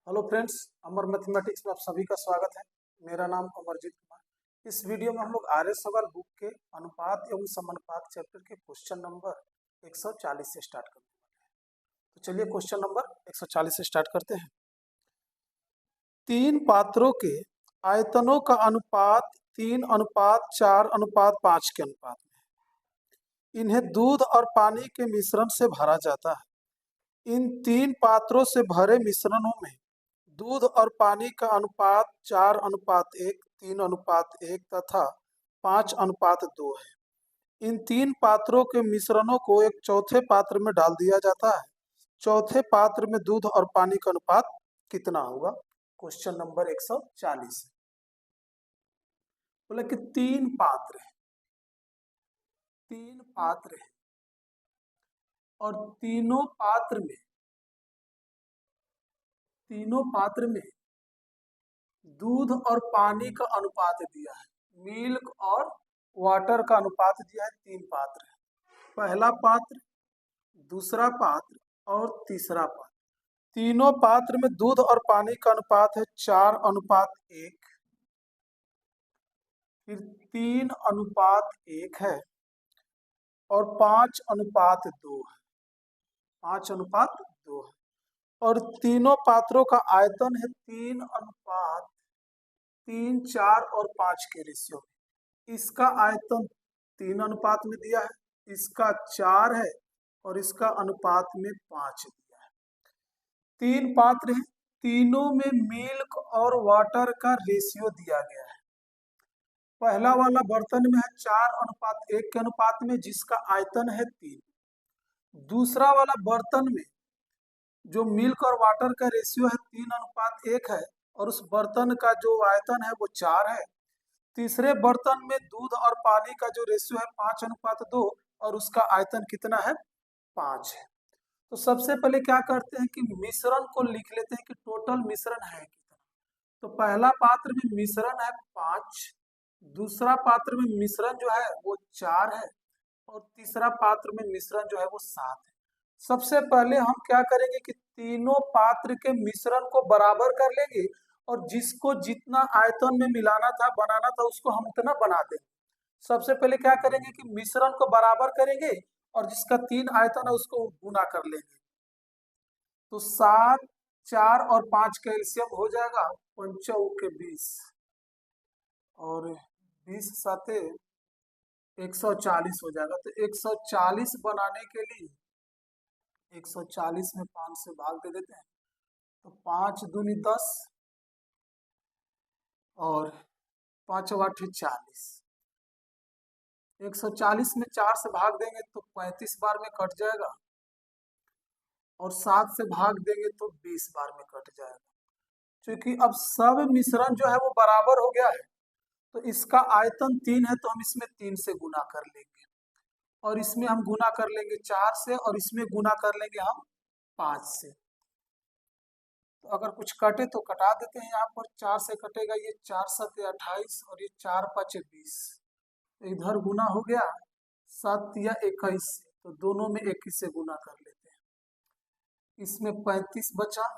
Hello friends, अमर mathematics में आप सभी का स्वागत है। मेरा नाम अमरजीत कुमार। इस वीडियो में हम लोग आर्य सवाल बुक के अनुपात एवं समानुपात चैप्टर के क्वेश्चन नंबर 140 से स्टार्ट करने वाले हैं। तो चलिए क्वेश्चन नंबर 140 से स्टार्ट करते हैं। तीन पात्रों के आयतनों का अनुपात 3:4:5 के अनुपात में इन्हें दूध और पानी के मिश्रण से भरा जाता है। इन तीन पात्रों से भरे मिश्रणों में दूध और पानी का अनुपात 4:1, 3:1 तथा 5:2 है। इन तीन पात्रों के मिश्रणों को एक चौथे पात्र में डाल दिया जाता है। चौथे पात्र में दूध और पानी का अनुपात कितना होगा? क्वेश्चन नंबर 140 बोले कि तीन पात्र है और तीनों पात्र में दूध और पानी का अनुपात दिया है, मिल्क और वाटर का अनुपात दिया है। तीन पात्र है, पहला पात्र, दूसरा पात्र और तीसरा पात्र। तीनों पात्र में दूध और पानी का अनुपात है 4:1, फिर 3:1 है और 5:2 है। 5:2 है और तीनों पात्रों का आयतन है 3:3, 4 और 5 के रेशियो में। इसका आयतन 3 अनुपात में दिया है, इसका 4 है और इसका अनुपात में 5 दिया है। तीन पात्र हैं, तीनों में मिल्क और वाटर का रेशियो दिया गया है। पहला वाला बर्तन में है 4:1 के अनुपात में, जिसका आयतन है 3। दूसरा वाला बर्तन में जो मिल्क और वाटर का रेशियो है 3:1 है और उस बर्तन का जो आयतन है वो 4 है। तीसरे बर्तन में दूध और पानी का जो रेशियो है 5:2 और उसका आयतन कितना है? 5 है। तो सबसे पहले क्या करते हैं कि मिश्रण को लिख लेते हैं कि टोटल मिश्रण है कितना। तो पहला पात्र में मिश्रण है 5, दूसरा पात्र में मिश्रण जो है वो 4 है और तीसरा पात्र में मिश्रण जो है वो 7 है। सबसे पहले हम क्या करेंगे कि तीनों पात्र के मिश्रण को बराबर कर लेंगे और जिसको जितना आयतन में मिलाना था, बनाना था, उसको हम उतना बना देंगे। सबसे पहले क्या करेंगे कि मिश्रण को बराबर करेंगे और जिसका 3 आयतन है उसको गुना कर लेंगे। तो 7, 4 और 5 का एलसीएम हो जाएगा 5 के 20 और 20 साथे 140 हो जाएगा। तो 140 बनाने के लिए 140 में 5 से भाग दे देते हैं, तो 5 दूनी 10 और 5 8 40। 140 में 4 से भाग देंगे तो 35 बार में कट जाएगा और 7 से भाग देंगे तो 20 बार में कट जाएगा। क्योंकि अब सब मिश्रण जो है वो बराबर हो गया है, तो इसका आयतन 3 है तो हम इसमें 3 से गुना कर लेंगे और इसमें हम गुना कर लेंगे 4 से और इसमें गुना कर लेंगे हम 5 से। तो अगर कुछ कटे तो कटा देते हैं। यहाँ पर 4 से कटेगा, ये 4 7 28 और ये 4 5 20। तो इधर गुना हो गया 7 या 21 से, तो दोनों में 21 से गुना कर लेते हैं। इसमें 35 बचा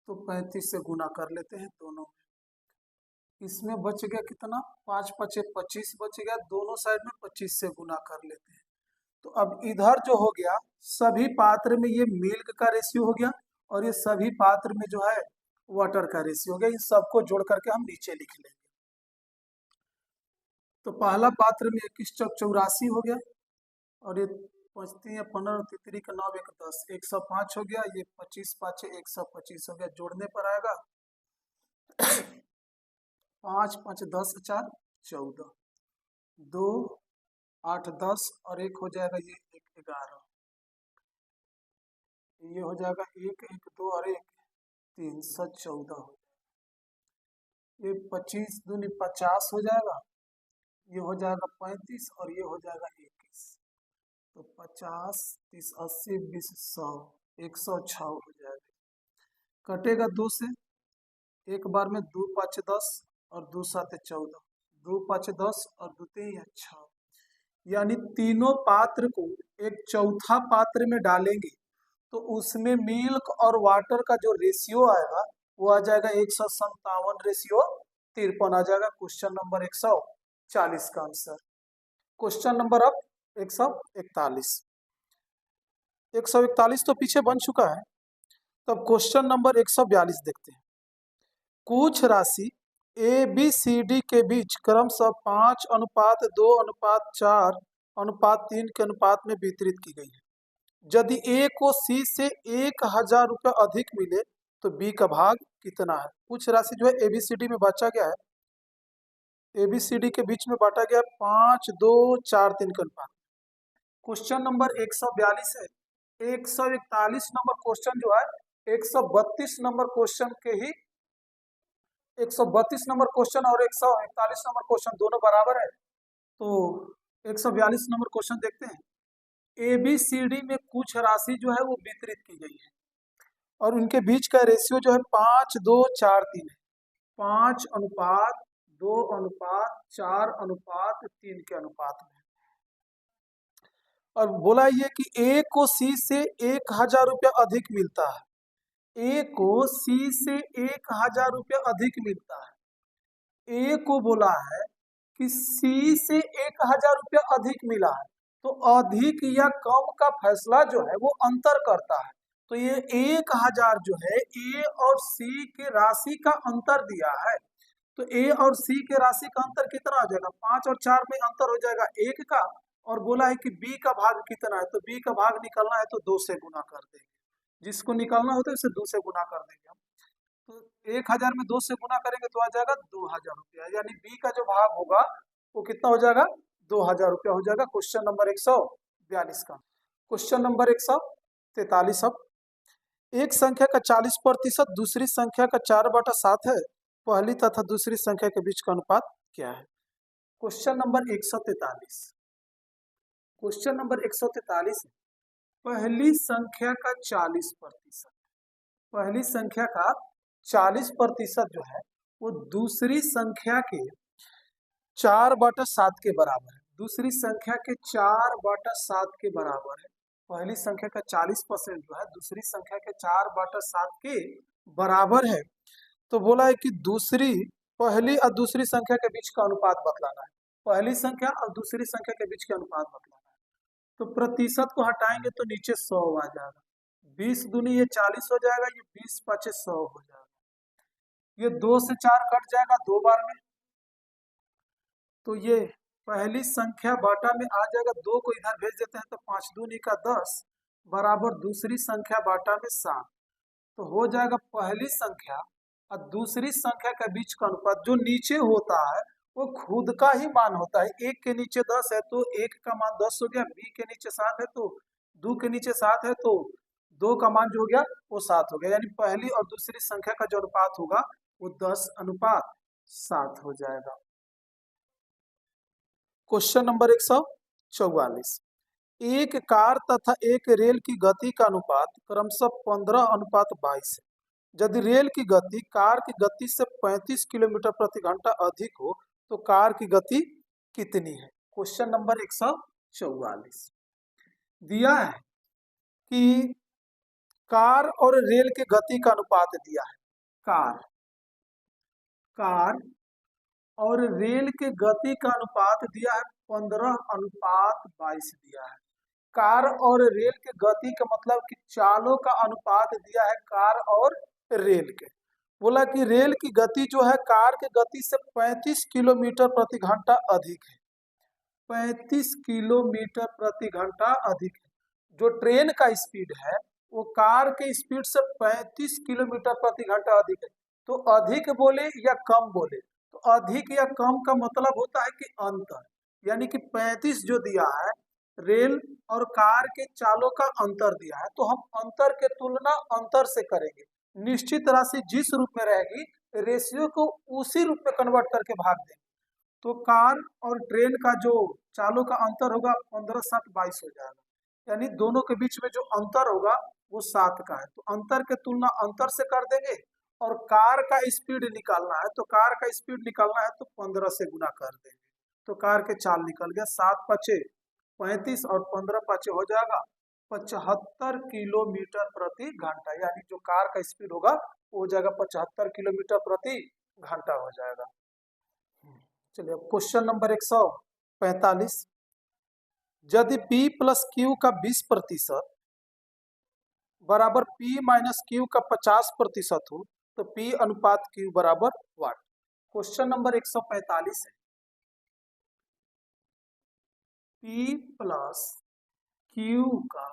तो 35 से गुना कर लेते हैं दोनों में। इसमें बच गया कितना? 5 5 25 बच गया, दोनों साइड में 25 से गुना कर लेते हैं। तो अब इधर जो हो गया, सभी पात्र में ये मिल्क का रेशियो हो गया और ये सभी पात्र में जो है वाटर का रेशियो हो गया। इन सबको जोड़ करके हम नीचे लिख लेंगे। तो पहला पात्र में 21 चौक 84 हो गया और ये 5 15 3 का 9 1 10, 105 हो गया। ये 25 5 125 हो गया। जोड़ने पर आएगा 5 5 10 4 14, 2 8 10 और 1 हो जाएगा ये 1 11। ये हो जाएगा 1 1 2 और 1 314 हो जाएगा। ये 25 दूनी 50 हो जाएगा, ये हो जाएगा 35 और ये हो जाएगा 21। तो 50 30 80 20 100 106 हो जाएगा। कटेगा 2 से, एक बार में 2 5 10 और 2 7 14, 2 5 10 और 2 3 6। यानी तीनों पात्र को एक चौथा पात्र में डालेंगे तो उसमें मिल्क और वाटर का जो रेशियो आएगा वो आ जाएगा 157/53 आ जाएगा क्वेश्चन नंबर 140 का आंसर। क्वेश्चन नंबर अब 141। 141 तो पीछे बन चुका है, तब क्वेश्चन नंबर 142 देखते हैं। कुछ राशि ए बी सी डी के बीच क्रमशः 5:2:4:3 के अनुपात में वितरित की गई है। यदि ए को सी से 1000 रुपये अधिक मिले तो बी का भाग कितना है। कुछ राशि जो है एबीसीडी में बांटा गया है, एबीसीडी के बीच में बांटा गया 5:2:4:3 के अनुपात। क्वेश्चन नंबर 142 है। 141 नंबर क्वेश्चन जो है 132 नंबर क्वेश्चन के ही 132 नंबर क्वेश्चन और 141 नंबर क्वेश्चन दोनों बराबर है। तो 142 नंबर क्वेश्चन देखते हैं। एबीसीडी में कुछ राशि जो है वो वितरित की गई है और उनके बीच का रेशियो जो है 5:2:4:3 है। 5:2:4:3 के अनुपात में। और बोला ये कि ए को सी से 1000 रुपया अधिक मिलता है। ए को सी से 1000 रुपया अधिक मिलता है। ए को बोला है कि सी से 1000 रुपया अधिक मिला है, तो अधिक या कम का फैसला जो है वो अंतर करता है। तो ये 1000 जो है ए और सी के राशि का अंतर दिया है, तो ए और सी के राशि का अंतर कितना हो जाएगा, 5 और 4 में अंतर हो जाएगा 1 का। और बोला है कि बी का भाग कितना है, तो बी का भाग निकालना है तो 2 से गुना कर देंगे। जिसको निकालना होता है उसे 2 से गुना कर देंगे हम। तो 1000 में 2 से गुना करेंगे तो आ जाएगा 2000 रुपया, यानी बी का जो भाग होगा वो कितना हो जाएगा, 2000 रुपया हो जाएगा। क्वेश्चन नंबर 142 का। Question number 143। अब एक संख्या का 40% दूसरी संख्या का 4/7 है, पहली तथा दूसरी संख्या के बीच का अनुपात क्या है। Question number 143। क्वेश्चन नंबर 143 है। पहली संख्या का 40%, पहली संख्या का 40% जो है वो दूसरी संख्या के 4/7 के बराबर है। दूसरी संख्या के 4/7 के बराबर है। पहली संख्या का 40% जो है दूसरी संख्या के 4/7 के बराबर है। तो बोला है कि पहली और दूसरी संख्या के बीच का अनुपात बतलाना है। पहली संख्या और दूसरी संख्या के बीच का अनुपात बतलाना है। तो प्रतिशत को हटाएंगे तो नीचे 100 आ जाएगा। 20 दूनी ये 40 हो जाएगा, ये 20 × 5 100 हो जाएगा। ये 2 से 4 कट जाएगा 2 बार में, तो ये पहली संख्या बाटा में आ जाएगा। 2 को इधर भेज देते हैं तो 5 दूनी का 10 बराबर दूसरी संख्या बाटा में 7। तो हो जाएगा पहली संख्या और दूसरी संख्या के बीच का अनुपात जो नीचे होता है वो खुद का ही मान होता है। 1 के नीचे 10 है तो 1 का मान 10 हो गया, बी के नीचे 7 है तो 2 के नीचे 7 है तो 2 का मान जो हो गया वो 7 हो गया। यानी पहली और दूसरी संख्या का जो अनुपात होगा वो 10:7 हो जाएगा। Question number 144। एक कार तथा एक रेल की गति का अनुपात क्रमशः 15:22 है। यदि रेल की गति कार की गति से 35 किलोमीटर प्रति घंटा अधिक हो तो कार की गति कितनी है। क्वेश्चन नंबर 144 दिया है कि कार और रेल के गति का अनुपात दिया है। कार और रेल के गति का अनुपात दिया है 15:22 दिया है। कार और रेल के गति का मतलब कि चालों का अनुपात दिया है कार और रेल के। बोला कि रेल की गति जो है कार की गति से 35 किलोमीटर प्रति घंटा अधिक है। 35 किलोमीटर प्रति घंटा अधिक है। जो ट्रेन का स्पीड है वो कार के स्पीड से 35 किलोमीटर प्रति घंटा अधिक है। तो अधिक बोले या कम बोले, तो अधिक या कम का मतलब होता है कि अंतर, यानी कि 35 जो दिया है रेल और कार के चालों का अंतर दिया है, तो हम अंतर के तुलना अंतर से करेंगे। निश्चित राशि जिस रूप में रहेगी रेशियो को उसी रूप में कन्वर्ट करके भाग देंगे। तो कार और ट्रेन का जो चालों का अंतर होगा 15:7:22 हो जाएगा, यानी दोनों के बीच में जो अंतर होगा वो 7 का है। तो अंतर के तुलना अंतर से कर देंगे। और कार का स्पीड निकालना है, तो कार का स्पीड निकालना है तो 15 से गुना कर देंगे। तो कार के चाल निकल गया 7×5 35 और 15×5 हो जाएगा 75 किलोमीटर प्रति घंटा, यानी जो कार का स्पीड होगा हो जाएगा 75 किलोमीटर प्रति घंटा हो जाएगा। चलिए अब क्वेश्चन नंबर 145, यदि P प्लस Q का 20% बराबर P माइनस Q का 50% हो तो P अनुपात Q बराबर वाट। क्वेश्चन नंबर 145 है, P प्लस Q का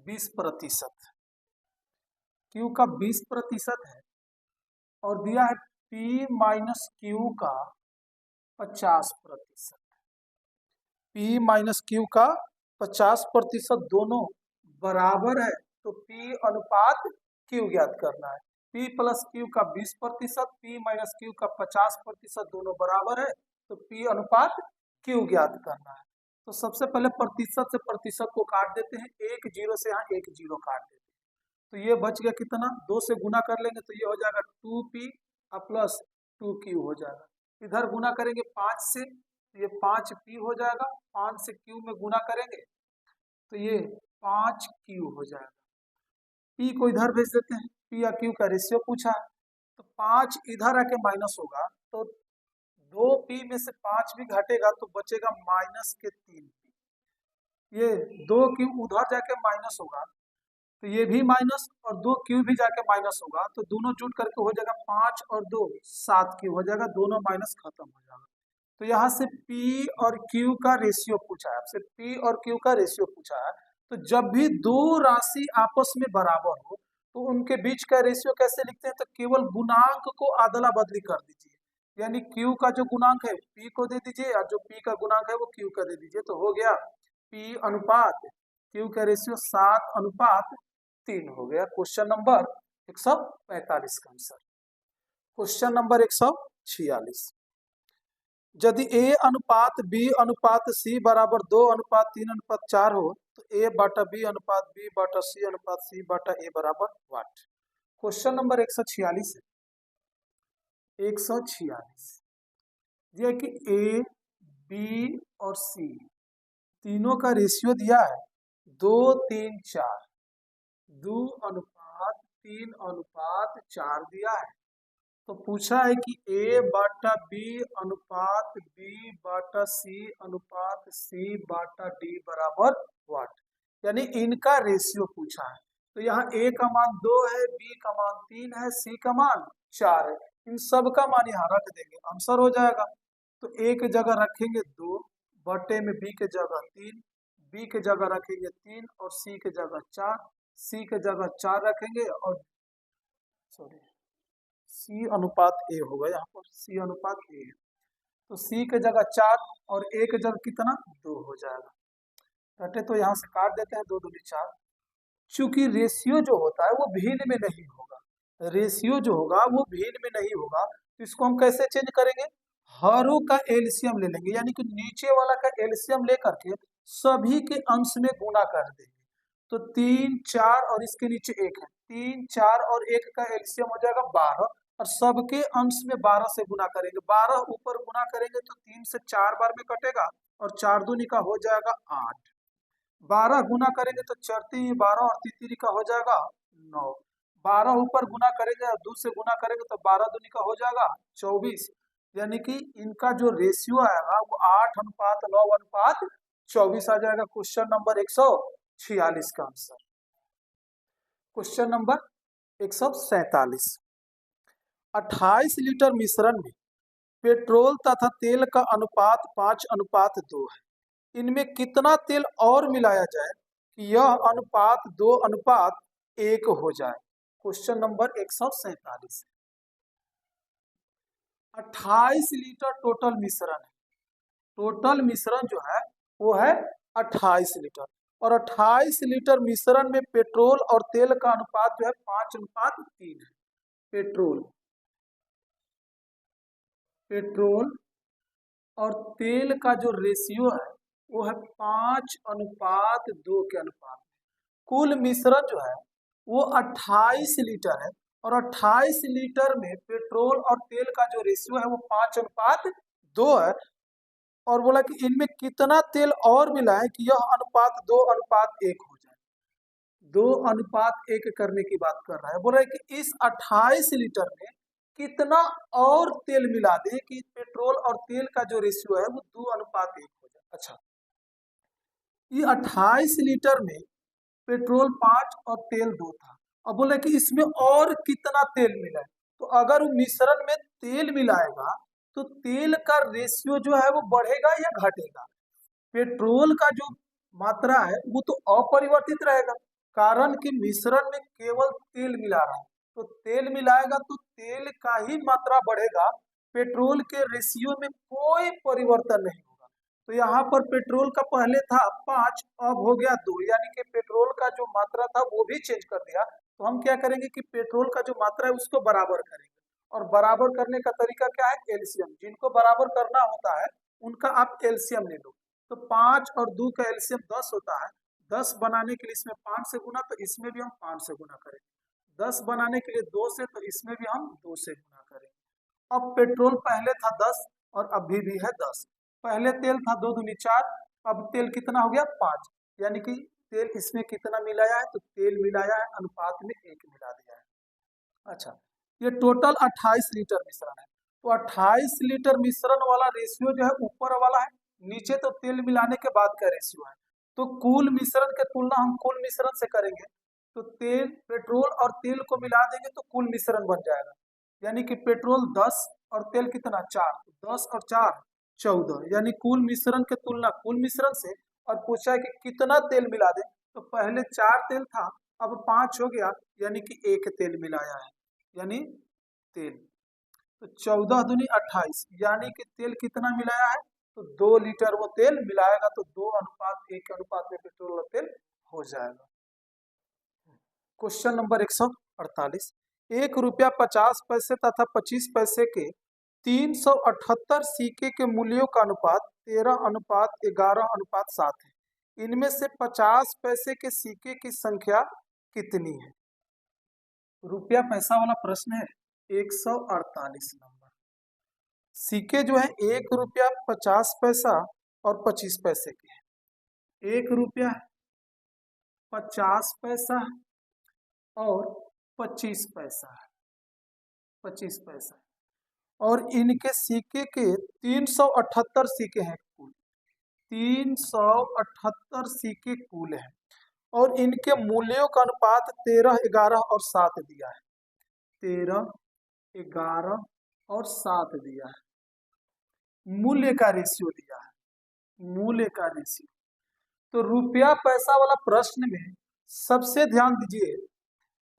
20%, Q का 20% है और दिया है P माइनस Q का 50%। P माइनस Q का 50% दोनों बराबर है तो P अनुपात Q ज्ञात करना है। P प्लस Q का 20%, P माइनस Q का 50% दोनों बराबर है तो P अनुपात Q ज्ञात करना है। तो सबसे पहले प्रतिशत से प्रतिशत को काट देते हैं, एक जीरो से यहाँ एक जीरो काट देते हैं, तो ये बच गया कितना, 2 से गुना कर लेंगे तो ये हो जाएगा 2P प्लस 2Q हो जाएगा। इधर गुना करेंगे 5 से, ये 5P हो जाएगा, 5 से Q में गुना करेंगे तो ये 5Q हो जाएगा। P को इधर भेज देते हैं, P या Q का रेशियो पूछा है तो 5 इधर आके माइनस होगा तो 2P में से 5 भी घटेगा तो बचेगा माइनस के 3P। ये 2Q उधर जाके माइनस होगा तो ये भी माइनस और 2Q भी जाके माइनस होगा तो दोनों जुट करके हो जाएगा 5 और 2 7Q हो जाएगा, दोनों माइनस खत्म हो जाएगा। तो यहाँ से P और Q का रेशियो पूछा है, आपसे P और Q का रेशियो पूछा है। तो जब भी दो राशि आपस में बराबर हो तो उनके बीच का रेशियो कैसे लिखते हैं, तो केवल गुणांक को अदला बदली कर दीजिए, यानी Q का जो गुणांक है P को दे दीजिए और जो P का गुणांक है वो Q का दे दीजिए, तो हो गया P अनुपात Q का रेशियो 7:3 हो गया। क्वेश्चन नंबर 145 का आंसर। क्वेश्चन नंबर 146, यदि A अनुपात B अनुपात C बराबर 2:3:4 हो तो A बटा B अनुपात B बटा C अनुपात C बटा A बराबर वाट। क्वेश्चन नंबर 146 है, 146 यह कि A, B और C तीनों का रेशियो दिया है 2:3:4, 2:3:4 दिया है। तो पूछा है कि A बटा B अनुपात B बटा C अनुपात C बटा D बराबर वाट, यानी इनका रेशियो पूछा है। तो यहाँ A का मान 2 है, B का मान 3 है, C का मान 4 है, इन सब का मान यहाँ रख देंगे, आंसर हो जाएगा। तो A के जगह रखेंगे 2 बटे में B के जगह 3, B के जगह रखेंगे 3 और C के जगह 4, C के जगह 4 रखेंगे और सॉरी C अनुपात A होगा, यहाँ पर C अनुपात A है तो C के जगह 4 और A के जगह कितना 2 हो जाएगा। घटे तो यहाँ से काट देते हैं, 2 दूनी 4। चूंकि रेशियो जो होता है वो भिन्न में नहीं होगा, रेशियो जो होगा वो भिन्न में नहीं होगा, तो इसको हम कैसे चेंज करेंगे, हरों का एलसीएम ले लेंगे, यानी कि नीचे वाला का एलसीएम लेकर के सभी के अंश में गुना कर देंगे। तो 3, 4 और इसके नीचे 1 है, 3, 4 और 1 का एलसीएम हो जाएगा 12 और सबके अंश में 12 से गुना करेंगे, 12 ऊपर गुना करेंगे तो 3 से 4 बार में कटेगा और 4 दूनी का हो जाएगा 8, 12 गुना करेंगे तो 4 3 12 और 3 का हो जाएगा 9, 12 ऊपर गुना करेंगे और 2 से गुना करेंगे तो 12 दूनी का हो जाएगा 24, यानी कि इनका जो रेशियो आएगा वो 8:9:24 आ जाएगा। क्वेश्चन नंबर 146 का आंसर। क्वेश्चन नंबर 147, 28 लीटर मिश्रण में पेट्रोल तथा तेल का अनुपात 5:2 है, इनमें कितना तेल और मिलाया जाए कि यह अनुपात 2:1 हो जाए। क्वेश्चन नंबर 147, 28 लीटर टोटल मिश्रण है, टोटल मिश्रण जो है वो है 28 लीटर और 28 लीटर मिश्रण में पेट्रोल और तेल का अनुपात जो है 5:3 है। पेट्रोल और तेल का जो रेशियो है वो है 5:2 के अनुपात में। कुल मिश्रण जो है वो 28 लीटर है और 28 लीटर में पेट्रोल और तेल का जो रेशियो है वो 5:2 है और बोला कि इनमें कितना तेल और मिलाएं कि यह अनुपात 2:1 हो जाए। 2:1 करने की बात कर रहा है। बोल रहा है कि इस 28 लीटर में कितना और तेल मिला दें कि पेट्रोल और तेल का जो रेशियो है वो 2:1 हो जाए। अच्छा, ये 28 लीटर में पेट्रोल 5 और तेल 2 था। अब बोले कि इसमें और कितना तेल मिला है, तो अगर वो मिश्रण में तेल मिलाएगा तो तेल का रेशियो जो है वो बढ़ेगा या घटेगा। पेट्रोल का जो मात्रा है वो तो अपरिवर्तित रहेगा, कारण कि मिश्रण में केवल तेल मिला रहा है, तो तेल मिलाएगा तो तेल का ही मात्रा बढ़ेगा, पेट्रोल के रेशियो में कोई परिवर्तन नहीं होगा। तो यहाँ पर पेट्रोल का पहले था 5, अब हो गया 2, यानी कि पेट्रोल का जो मात्रा था वो भी चेंज कर दिया। तो हम क्या करेंगे कि पेट्रोल का जो मात्रा है उसको बराबर करेंगे, और बराबर करने का तरीका क्या है, एलसीएम। जिनको बराबर करना होता है उनका आप एलसीएम ले लो। तो 5 और 2 का एलसीएम 10 होता है। 10 बनाने के लिए इसमें 5 से गुना, तो इसमें भी हम 5 से गुना करेंगे। 10 बनाने के लिए 2 से, तो इसमें भी हम 2 से गुना करेंगे। अब पेट्रोल पहले था 10 और अभी भी है 10। पहले तेल था 2 दूनी 4, अब तेल कितना हो गया 5, यानी कि तेल इसमें कितना मिलाया है, तो तेल मिलाया है अनुपात में 1 मिला दिया है। अच्छा, ये टोटल 28 लीटर मिश्रण है। तो 28 लीटर मिश्रण वाला रेशियो जो है ऊपर वाला है, नीचे तो तेल मिलाने के बाद का रेशियो है। तो कुल मिश्रण के तुलना हम कुल मिश्रण से करेंगे, तो तेल, पेट्रोल और तेल को मिला देंगे तो कुल मिश्रण बन जाएगा। यानी कि पेट्रोल 10 और तेल कितना 4, 10 और 4 14, यानी कुल मिश्रण के तुलना कुल मिश्रण से। और पूछा है कि कितना तेल मिला दे, तो पहले 4 तेल था, अब 5 हो गया, यानी कि 1 तेल मिलाया है, यानी तेल। तो 14 दूनी 28, यानी कि तेल कितना मिलाया है, तो 2 लीटर वो तेल मिलाएगा, तो 2:1 के अनुपात में पेट्रोल और तेल हो जाएगा। क्वेश्चन नंबर 148, 1 रुपया 50 पैसे तथा 25 पैसे के 378 सिक्के के मूल्यों का अनुपात 13:11:7 है। इनमें से 50 पैसे के सिक्के की संख्या कितनी है। रुपया पैसा वाला प्रश्न है। 148 नंबर सिक्के जो है 1 रुपया 50 पैसा और 25 पैसे के हैं। 1 रुपया 50 पैसा और 25 पैसा है, 25 पैसा। और इनके सिक्के के 378 सिक्के हैं कुल, 378 सिक्के कुल हैं, और इनके मूल्यों का अनुपात 13, 11 और 7 दिया है। 13, 11 और 7 दिया है। मूल्य का रेशियो दिया है, मूल्य का रेशियो। तो रुपया पैसा वाला प्रश्न में सबसे ध्यान दीजिए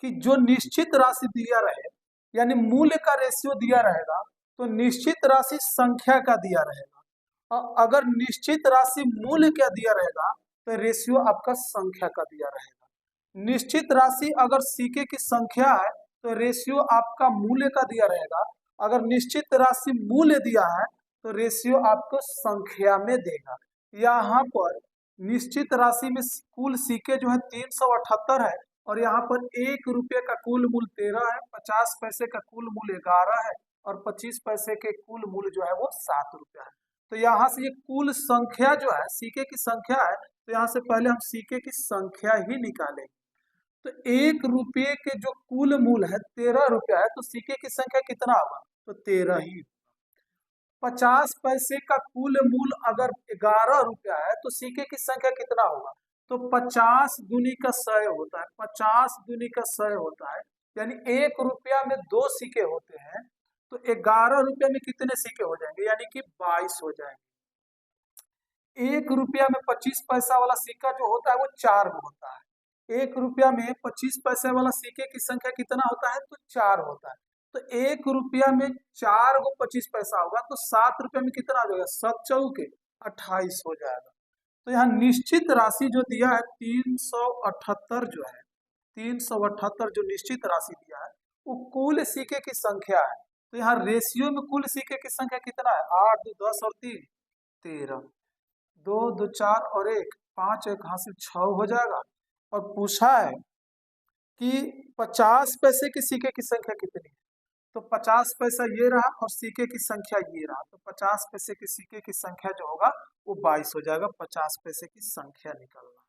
कि जो निश्चित राशि दिया रहे, यानी मूल्य का रेशियो दिया रहेगा, तो निश्चित राशि संख्या का दिया रहेगा, और अगर निश्चित राशि मूल्य का दिया रहेगा तो रेशियो आपका संख्या का दिया रहेगा। निश्चित राशि अगर सिक्के की संख्या है तो रेशियो आपका मूल्य का दिया रहेगा। अगर निश्चित राशि मूल्य दिया है तो रेशियो आपको संख्या में देगा। यहाँ पर निश्चित राशि में कुल सिक्के जो है 378 है, और यहाँ पर 1 रुपये का कुल मूल्य 13 है, 50 पैसे का कुल मूल्य 11 है, और 25 पैसे के कुल मूल्य जो है वो 7 रुपया है। तो यहाँ से ये कुल संख्या जो है, सिक्के की संख्या है, तो यहाँ से पहले हम सिक्के की संख्या ही निकालेंगे। तो 1 रुपये के जो कुल मूल्य है 13 रुपया है, तो सिक्के की संख्या कितना होगा, तो 13 ही। 50 पैसे का कुल मूल्य अगर 11 रुपया है तो सिक्के की संख्या कितना होगा, तो 50 दूनी का 100 होता है, 50 दूनी का 100 होता है, यानी 1 रुपया में 2 सिक्के होते हैं, तो 11 रुपया में कितने सिक्के हो जाएंगे, यानी कि 22 हो जाएंगे। 1 रुपया में 25 पैसा वाला सिक्का जो होता है वो 4 होता है। 1 रुपया में 25 पैसे वाला सिक्के की संख्या कितना होता है, तो 4 होता है। तो 1 रुपया में 4 को 25 पैसा होगा, तो 7 रुपया में कितना हो जाएगा, 7 चौके 28 हो जाएगा। तो यहाँ निश्चित राशि जो दिया है 378 जो है, 378 जो निश्चित राशि दिया है वो कुल सिक्के की संख्या है। तो यहाँ रेशियो में कुल सिक्के की संख्या कितना है, 8, 2, 10 और 3 13, 2, 2, 4 और 1 5, 1 हासिल 6 हो जाएगा। और पूछा है कि 50 पैसे के सिक्के की संख्या कितनी है, तो 50 पैसा ये रहा और सिक्के की संख्या ये रहा, तो 50 पैसे के सिक्के की संख्या जो होगा वो 22 हो जाएगा। 50 पैसे की संख्या निकालना।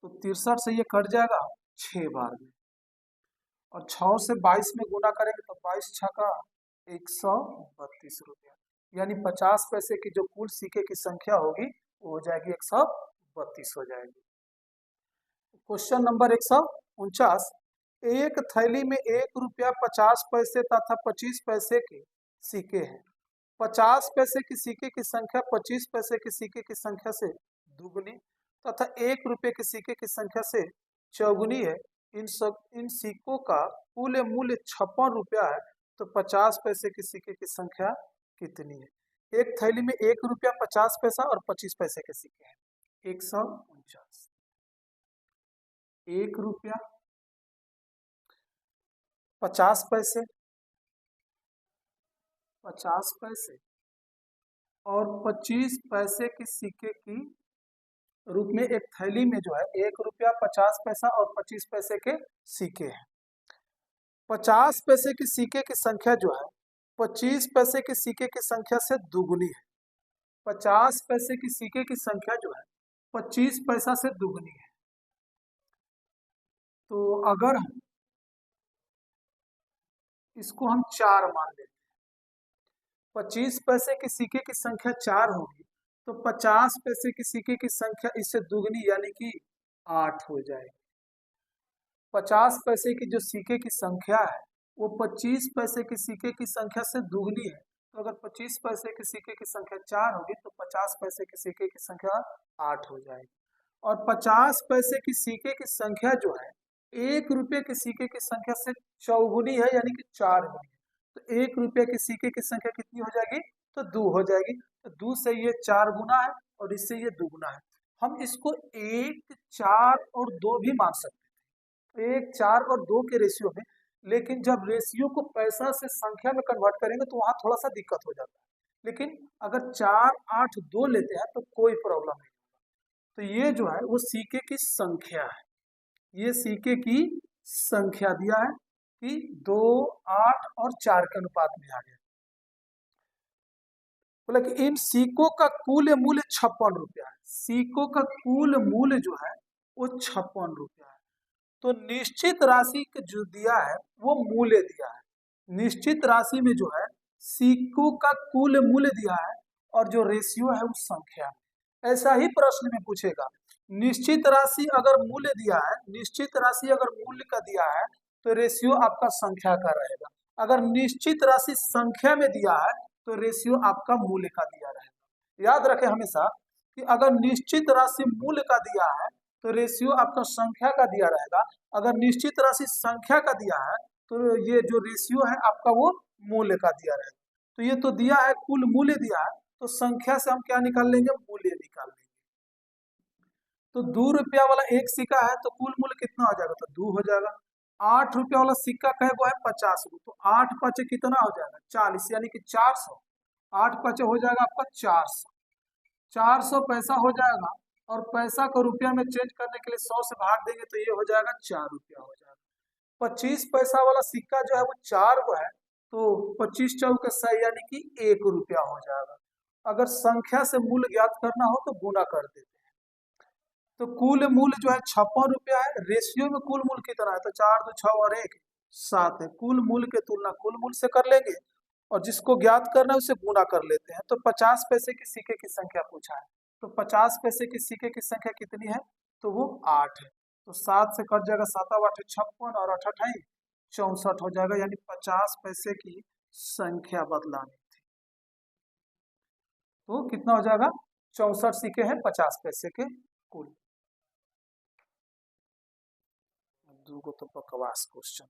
तो 63 से ये कट जाएगा 6 बार में, और 6 से 22 में गुना करेंगे तो 22 छका 132 रुपया, यानी 50 पैसे की जो कुल सिक्के की संख्या होगी वो हो जाएगी 132 हो जाएगी। क्वेश्चन नंबर 149, एक थैली में 1 रुपया 50 पैसे तथा 25 पैसे के सिक्के हैं। 50 पैसे की सिक्के की संख्या 25 पैसे के सिक्के की संख्या से दुगुनी तथा 1 रुपये के सिक्के की संख्या से चौगुनी है। इन सिक्कों का कुल मूल्य 56 रुपया है, तो 50 पैसे के सिक्के की संख्या कितनी है? एक थैली में 1 रुपया 50 पैसा और 25 पैसे के सिक्के हैं। 149, 1 रुपया 50 पैसे, 50 पैसे और 25 पैसे के सिक्के की रूप में एक थैली में जो है 1 रुपया 50 पैसा और 25 पैसे के सिक्के हैं। 50 पैसे के सिक्के की संख्या जो है 25 पैसे के सिक्के की संख्या से दुगुनी है। 50 पैसे की सिक्के की संख्या जो है 25 पैसा से दुगुनी है। तो अगर हम इसको हम 4 मान लेते हैं, 25 पैसे के सिक्के की संख्या 4 होगी, तो 50 पैसे के सिक्के की संख्या इससे दुगनी यानी कि 8 हो जाएगी। 50 पैसे की जो सिक्के की संख्या है वो 25 पैसे के सिक्के की संख्या से दुगनी है, तो अगर 25 पैसे के सिक्के की संख्या 4 होगी तो 50 पैसे के सिक्के की संख्या 8 हो जाएगी। और 50 पैसे की सिक्के की संख्या जो है 1 रुपये के सिक्के की संख्या से चौगुनी है यानी कि 4 गुनी है, तो 1 रुपये के सिक्के की संख्या कितनी हो जाएगी? तो 2 हो जाएगी। तो 2 से ये 4 गुना है और इससे ये 2 गुना है। हम इसको 1, 4 और 2 भी मान सकते हैं, 1, 4 और 2 के रेशियो में। लेकिन जब रेशियो को पैसा से संख्या में कन्वर्ट करेंगे तो वहां थोड़ा सा दिक्कत हो जाता है। लेकिन अगर 4, 8, 2 लेते हैं तो कोई प्रॉब्लम नहीं होगा। तो ये जो है वो सिक्के की संख्या है, ये सिक्के की संख्या दिया है कि 2, 8 और 4 के अनुपात में आ गया। बोला कि इन सिक्कों का कुल मूल्य 56 रुपया है। सिक्कों का कुल मूल्य जो है वो 56 रुपया है। तो निश्चित राशि जो दिया है वो मूल्य दिया है। निश्चित राशि में जो है सिक्कों का कुल मूल्य दिया है और जो रेशियो है वो संख्या है। ऐसा ही प्रश्न में पूछेगा, निश्चित राशि अगर मूल्य दिया है, निश्चित राशि अगर मूल्य का दिया है तो रेशियो आपका संख्या का रहेगा। अगर निश्चित राशि संख्या में दिया है तो रेशियो आपका मूल्य का दिया रहेगा। याद रखें हमेशा कि अगर निश्चित राशि मूल्य का दिया है तो रेशियो आपका संख्या का दिया रहेगा। अगर निश्चित राशि संख्या का दिया है तो ये जो रेशियो है आपका वो मूल्य का दिया रहेगा। तो ये तो दिया है, कुल मूल्य दिया है, तो संख्या से हम क्या निकाल लेंगे? मूल्य निकाल लेंगे। तो 2 रुपया वाला एक सिक्का है तो कुल मूल्य कितना हो जाएगा? तो 2 हो जाएगा। 8 रुपया वाला सिक्का कहे वो है 50 रुपये, तो 8 पचे कितना हो जाएगा? 40, यानी कि 400। 8 पचे हो जाएगा आपका 400। 400 पैसा हो जाएगा, और पैसा को रुपया में चेंज करने के लिए 100 से भाग देंगे तो ये हो जाएगा 4 रुपया हो जाएगा। 25 पैसा वाला सिक्का जो है वो 4 को है, तो 25 चौक 100 यानी कि 1 रुपया हो जाएगा। अगर संख्या से मूल्य ज्ञात करना हो तो गुना कर देते हैं। तो कुल मूल्य जो है 56 रुपया है। रेशियो में कुल मूल्य कितना है? तो 4, 2, 6 और 1 7 है। कुल मूल्य के तुलना कुल मूल्य से कर लेंगे और जिसको ज्ञात करना है उसे गुना कर लेते हैं। तो 50 पैसे के सिक्के की संख्या पूछा है, तो 50 पैसे के सिक्के की संख्या कितनी है? तो वो 8 है। तो 7 से कट जाएगा, 7 8 56 और 8 8 64 हो जाएगा, यानी 50 पैसे की संख्या बदलानी थी। तो कितना हो जाएगा? 64 सिक्के हैं 50 पैसे के कुल। दूगो तो बकवास क्वेश्चन।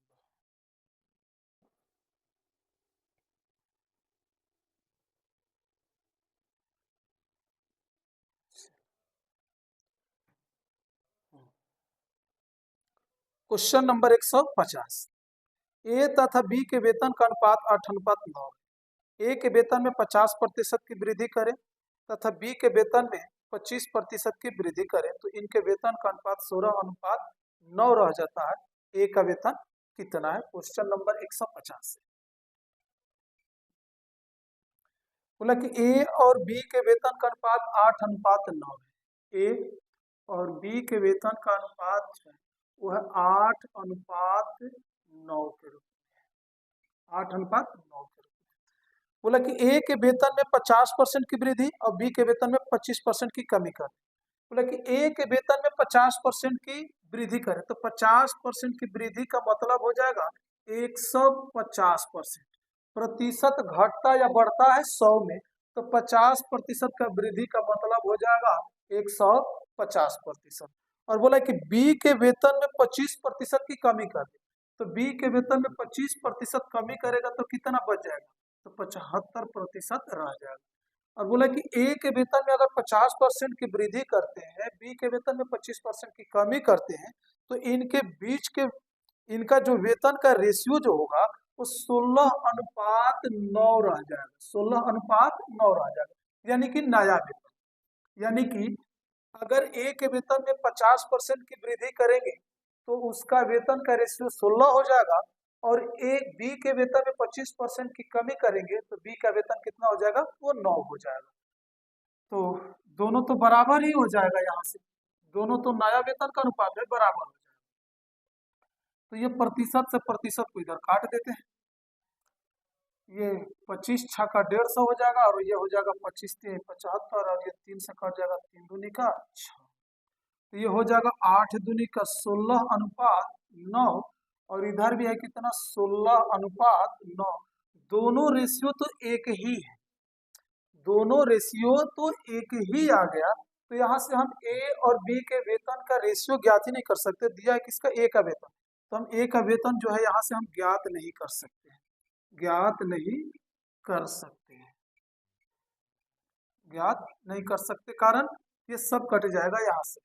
क्वेश्चन नंबर 150, ए तथा बी के वेतन का अनुपात 8:9 है। ए के वेतन में 50% की वृद्धि करें तथा बी के वेतन में 25% की वृद्धि करें तो इनके वेतन का अनुपात 16:9 रह जाता है। ए का वेतन कितना है? क्वेश्चन नंबर 150 से बोला कि ए और बी के वेतन का अनुपात 8:9 है। ए और बी के वेतन का अनुपात है वो है 8:9 के रूप में, 8:9 के रूप में। बोला कि ए के वेतन में 50% की वृद्धि और बी के वेतन में 25% की कमी कर। बोला कि ए के वेतन में 50% की वृद्धि करें तो 50% की वृद्धि का मतलब हो जाएगा 150%। प्रतिशत घटता या बढ़ता है 100 में, तो 50% का वृद्धि का मतलब हो जाएगा 150%। और बोला कि बी के वेतन में 25% की कमी कर दे, तो बी के वेतन में 25% कमी करेगा तो कितना बच जाएगा, तो 75% रह जाएगा। और बोला कि ए के वेतन में अगर 50% की वृद्धि करते हैं, बी के वेतन में 25% की कमी करते हैं, तो इनके बीच के इनका जो वेतन का रेशियो जो होगा वो 16:9 रह जाएगा, 16:9 रह जाएगा। यानी कि नया वेतन, यानी कि अगर ए के वेतन में 50% की वृद्धि करेंगे तो उसका वेतन का रेशियो 16 हो जाएगा, और एक बी के वेतन में 25% की कमी करेंगे तो बी का वेतन कितना हो जाएगा, वो 9 हो जाएगा। तो दोनों तो बराबर ही हो जाएगा, यहाँ से दोनों तो नया वेतन का अनुपात है, बराबर हो जाएगा। तो ये प्रतिशत से प्रतिशत को इधर काट देते हैं, ये 25 छक्का 150 हो जाएगा, और ये हो जाएगा 25 3 75, और ये 3 से कट जाएगा, 3 दूनी का 6, तो ये हो जाएगा 8 दूनी का 16:9, और इधर भी है कितना 16:9। दोनों रेशियो तो एक ही है, दोनों रेशियो तो एक ही आ गया। तो यहाँ से हम ए और बी के वेतन का रेशियो ज्ञात ही नहीं कर सकते, दिया है किसका, ए का वेतन, तो हम ए का वेतन जो है यहाँ से हम ज्ञात नहीं कर सकते, ज्ञात नहीं कर सकते हैं, ज्ञात नहीं कर सकते, कारण ये सब कट जाएगा यहाँ से,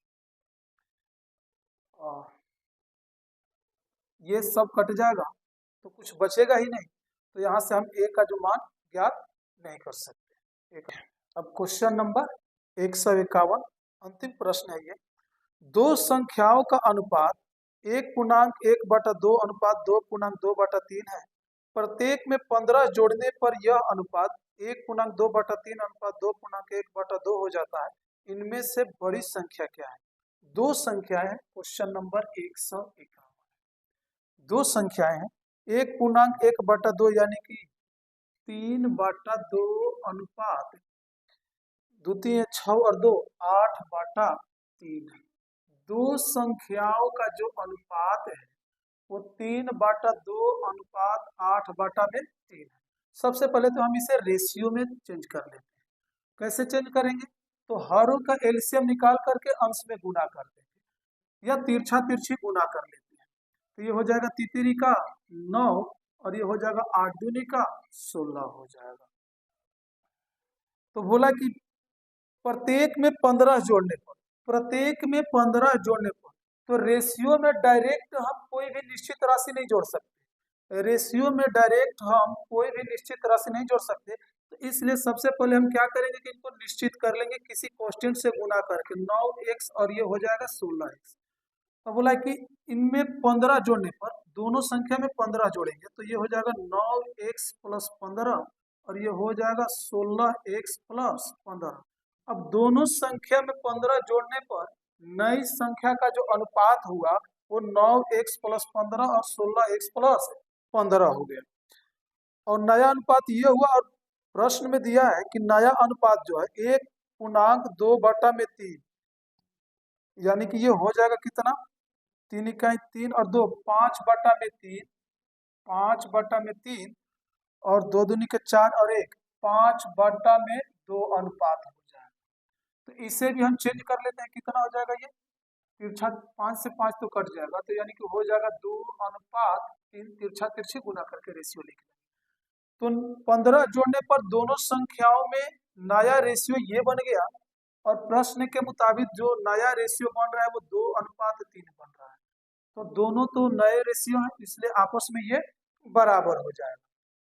और ये सब कट जाएगा तो कुछ बचेगा ही नहीं, तो यहाँ से हम ए का जो मान ज्ञात नहीं कर सकते। एक अब क्वेश्चन नंबर 151, अंतिम प्रश्न है ये। दो संख्याओं का अनुपात 1:1/2 अनुपात 2:2/3 है। प्रत्येक में 15 जोड़ने पर यह अनुपात 1:2/3 अनुपात 2:1/2 हो जाता है। इनमें से बड़ी संख्या क्या है? दो संख्याएं हैं, क्वेश्चन नंबर 151। दो संख्याएं हैं, 1:1/2 यानी कि 3/2 अनुपात, द्वितीय 6 और 2 8/3। दो संख्याओं का जो अनुपात है वो 3/2 अनुपात 8/3 है। सबसे पहले तो हम इसे रेशियो में चेंज कर लेते हैं। कैसे चेंज करेंगे? तो हरों का एलसीएम निकाल करके अंश में गुना कर देंगे, या तिरछा तिरछी गुना कर लेते हैं। तो ये हो जाएगा तितरी का 9, और ये हो जाएगा 8 दूनी का 16 हो जाएगा। तो बोला कि प्रत्येक में 15 जोड़ने पर, प्रत्येक में 15 जोड़ने पर, तो रेशियो में डायरेक्ट हम कोई भी निश्चित राशि नहीं जोड़ सकते, रेशियो में डायरेक्ट हम कोई भी निश्चित राशि नहीं जोड़ सकते। तो इसलिए सबसे पहले हम क्या करेंगे कि इनको निश्चित कर लेंगे किसी कांस्टेंट से गुना करके, 9x और ये हो जाएगा 16x। तो बोला कि इनमें 15 जोड़ने पर, दोनों संख्या में 15 जोड़ेंगे तो ये हो जाएगा 9x + 15, और ये हो जाएगा 16x + 15। अब दोनों संख्या में 15 जोड़ने पर नई संख्या का जो अनुपात हुआ वो 9x + 15 और 16x + 15 हो गया, और नया अनुपात ये हुआ। और प्रश्न में दिया है कि नया अनुपात जो है 1:2/3, यानी कि ये हो जाएगा कितना, 3 इकाई 3 और 2 5/3, 5/3, और 2 दूनी के 4 और 1 5/2 अनुपात हो जाएगा। तो इसे भी हम चेंज कर लेते हैं, कितना हो जाएगा, ये तिरछा 5 से 5 तो कट जाएगा, तो यानी कि हो जाएगा 2:3, तिरछा तिरछी गुना करके रेशियो लिख लेंगे। तो 15 जोड़ने पर दोनों संख्याओं में नया रेशियो ये बन गया, और प्रश्न के मुताबिक जो नया रेशियो बन रहा है वो 2:3 बन रहा है। तो दोनों तो नए रेशियो हैं, इसलिए आपस में ये बराबर हो जाएगा।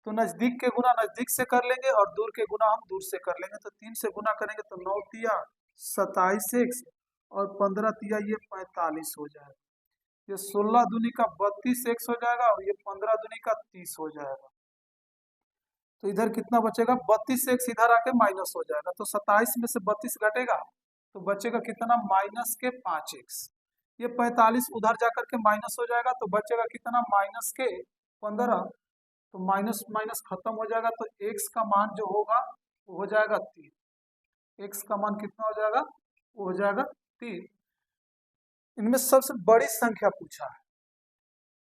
तो नजदीक के गुना नजदीक से कर लेंगे और दूर के गुना हम दूर से कर लेंगे। तो 3 से गुना करेंगे तो 9 तिया 27x, और 15 तिया ये 45 हो जाएगा। ये 16 दूनी का 32x हो जाएगा, और ये 15 दूनी का 30 हो जाएगा। तो इधर कितना बचेगा, 32x इधर आके माइनस हो जाएगा, तो 27 में से 32 घटेगा तो बचेगा कितना, माइनस के 5x। ये 45 उधर जाकर के माइनस हो जाएगा, तो बचेगा कितना, माइनस के 15। तो माइनस माइनस खत्म हो जाएगा, तो x का मान जो होगा वो हो जाएगा 3। x का मान कितना हो जाएगा, वो हो जाएगा 3। इनमें सबसे बड़ी संख्या पूछा है,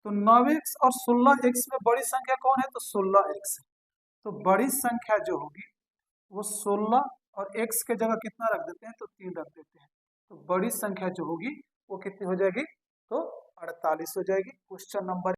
तो 9x और 16x में बड़ी संख्या कौन है, तो 16x है। तो बड़ी संख्या जो होगी वो 16 और x के जगह कितना रख देते हैं, तो 3 रख देते हैं। तो बड़ी संख्या जो होगी वो कितनी हो जाएगी, तो 48 हो जाएगी। Question number